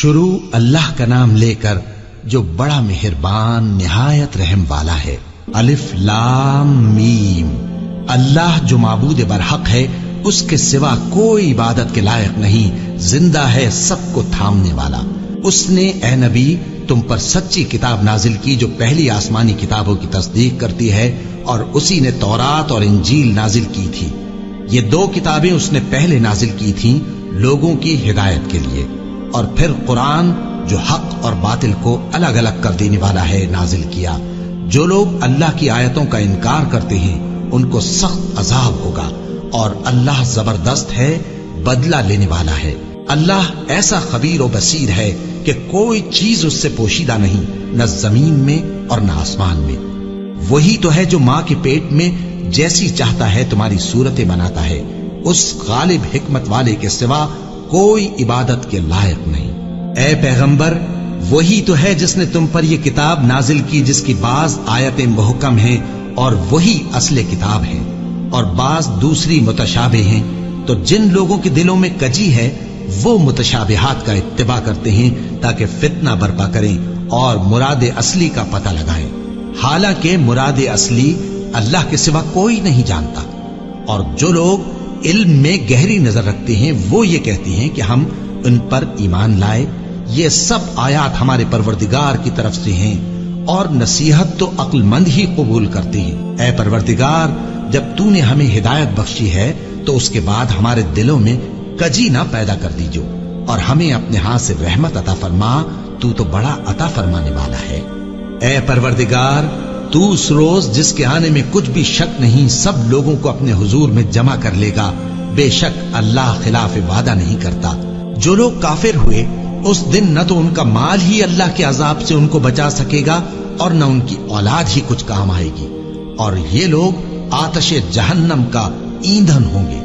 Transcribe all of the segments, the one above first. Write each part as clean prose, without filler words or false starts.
شروع اللہ کا نام لے کر جو بڑا مہربان نہایت رحم والا ہے۔ الف لام میم۔ اللہ جو معبود برحق ہے، اس کے سوا کوئی عبادت کے لائق نہیں، زندہ ہے، سب کو تھامنے والا۔ اس نے اے نبی تم پر سچی کتاب نازل کی جو پہلی آسمانی کتابوں کی تصدیق کرتی ہے، اور اسی نے تورات اور انجیل نازل کی تھی۔ یہ دو کتابیں اس نے پہلے نازل کی تھیں لوگوں کی ہدایت کے لیے، اور پھر قرآن جو حق اور باطل کو الگ الگ کر دینے والا ہے نازل کیا۔ جو لوگ اللہ کی آیتوں کا انکار کرتے ہیں ان کو سخت عذاب ہوگا، اور اللہ زبردست ہے، بدلہ لینے والا ہے۔ اللہ ایسا خبیر و بصیر ہے کہ کوئی چیز اس سے پوشیدہ نہیں، نہ زمین میں اور نہ آسمان میں۔ وہی تو ہے جو ماں کے پیٹ میں جیسی چاہتا ہے تمہاری صورتیں بناتا ہے، اس غالب حکمت والے کے سوا کوئی عبادت کے لائق نہیں۔ اے پیغمبر، وہی تو ہے جس نے تم پر یہ کتاب نازل کی جس کی بعض آیتیں محکم ہیں اور وہی اصل کتاب ہے، اور بعض دوسری متشابہ ہیں۔ تو جن لوگوں کے دلوں میں کجی ہے وہ متشابہات کا اتباع کرتے ہیں تاکہ فتنہ برپا کریں اور مراد اصلی کا پتہ لگائیں، حالانکہ مراد اصلی اللہ کے سوا کوئی نہیں جانتا۔ اور جو لوگ علم میں گہری نظر رکھتے ہیں وہ یہ کہتے ہیں کہ ہم ان پر ایمان لائے۔ یہ سب آیات ہمارے پروردگار کی طرف سے ہیں، اور نصیحت تو عقل مند ہی قبول کرتے ہیں۔ اے پروردگار، جب تو نے ہمیں ہدایت بخشی ہے تو اس کے بعد ہمارے دلوں میں کجی نہ پیدا کر دیجو، اور ہمیں اپنے ہاتھ سے رحمت عطا فرما، تو بڑا عطا فرمانے والا ہے۔ اے پروردگار، تو اس روز جس کے آنے میں کچھ بھی شک نہیں سب لوگوں کو اپنے حضور میں جمع کر لے گا۔ بے شک اللہ خلاف وعدہ نہیں کرتا۔ جو لوگ کافر ہوئے اس دن نہ تو ان کا مال ہی اللہ کے عذاب سے ان کو بچا سکے گا اور نہ ان کی اولاد ہی کچھ کام آئے گی، اور یہ لوگ آتش جہنم کا ایندھن ہوں گے۔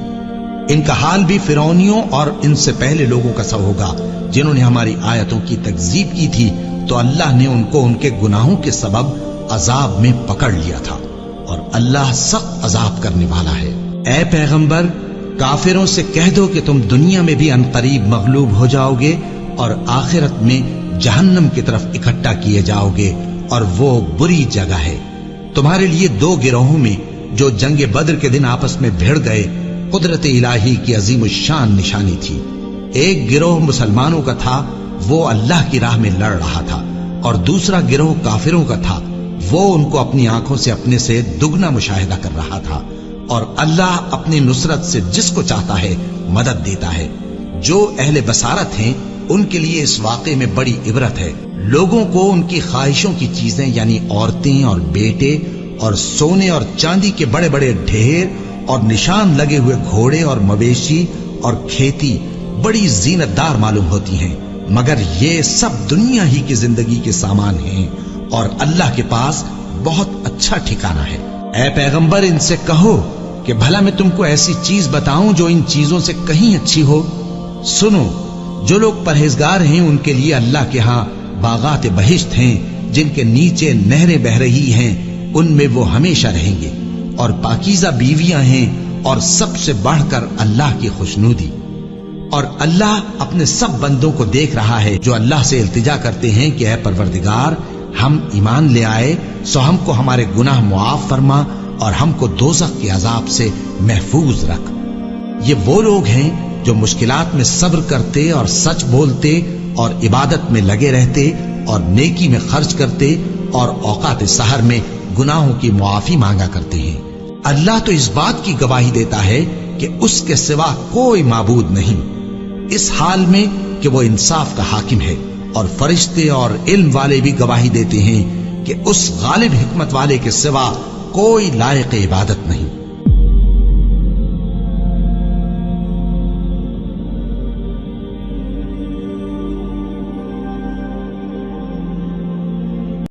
ان کا حال بھی فرعونیوں اور ان سے پہلے لوگوں کا سا ہوگا جنہوں نے ہماری آیتوں کی تکذیب کی تھی، تو اللہ نے ان کو ان کے گناہوں کے سبب عذاب میں پکڑ لیا تھا، اور اللہ سخت عذاب کرنے والا ہے۔ اے پیغمبر، کافروں سے کہہ دو کہ تم دنیا میں بھی عنقریب مغلوب ہو جاؤ گے اور آخرت میں جہنم کی طرف اکٹھا کیے جاؤ گے، اور وہ بری جگہ ہے۔ تمہارے لیے دو گروہوں میں جو جنگ بدر کے دن آپس میں بھڑ گئے قدرت الہی کی عظیم الشان نشانی تھی۔ ایک گروہ مسلمانوں کا تھا، وہ اللہ کی راہ میں لڑ رہا تھا، اور دوسرا گروہ کافروں کا تھا، وہ ان کو اپنی آنکھوں سے اپنے سے دگنا مشاہدہ کر رہا تھا۔ اور اللہ اپنی نصرت سے جس کو چاہتا ہے مدد دیتا ہے۔ جو اہل بصارت ہیں ان کے لیے اس واقعے میں بڑی عبرت ہے۔ لوگوں کو ان کی خواہشوں کی چیزیں یعنی عورتیں اور بیٹے اور سونے اور چاندی کے بڑے بڑے ڈھیر اور نشان لگے ہوئے گھوڑے اور مویشی اور کھیتی بڑی زینت دار معلوم ہوتی ہیں، مگر یہ سب دنیا ہی کی زندگی کے سامان ہیں، اور اللہ کے پاس بہت اچھا ٹھکانہ ہے۔ اے پیغمبر، ان سے کہو کہ بھلا میں تم کو ایسی چیز بتاؤں جو ان چیزوں سے کہیں اچھی ہو؟ سنو، جو لوگ پرہیزگار ہیں ان کے لیے اللہ کے ہاں باغات بہشت ہیں جن کے نیچے نہریں بہ رہی ہیں، ان میں وہ ہمیشہ رہیں گے، اور پاکیزہ بیویاں ہیں، اور سب سے بڑھ کر اللہ کی خوشنودی۔ اور اللہ اپنے سب بندوں کو دیکھ رہا ہے جو اللہ سے التجا کرتے ہیں کہ اے پروردگار، ہم ایمان لے آئے سو ہم کو ہمارے گناہ معاف فرما اور ہم کو دوزخ کے عذاب سے محفوظ رکھ۔ یہ وہ لوگ ہیں جو مشکلات میں صبر کرتے اور سچ بولتے اور عبادت میں لگے رہتے اور نیکی میں خرچ کرتے اور اوقات سحر میں گناہوں کی معافی مانگا کرتے ہیں۔ اللہ تو اس بات کی گواہی دیتا ہے کہ اس کے سوا کوئی معبود نہیں، اس حال میں کہ وہ انصاف کا حاکم ہے، اور فرشتے اور علم والے بھی گواہی دیتے ہیں کہ اس غالب حکمت والے کے سوا کوئی لائق عبادت نہیں۔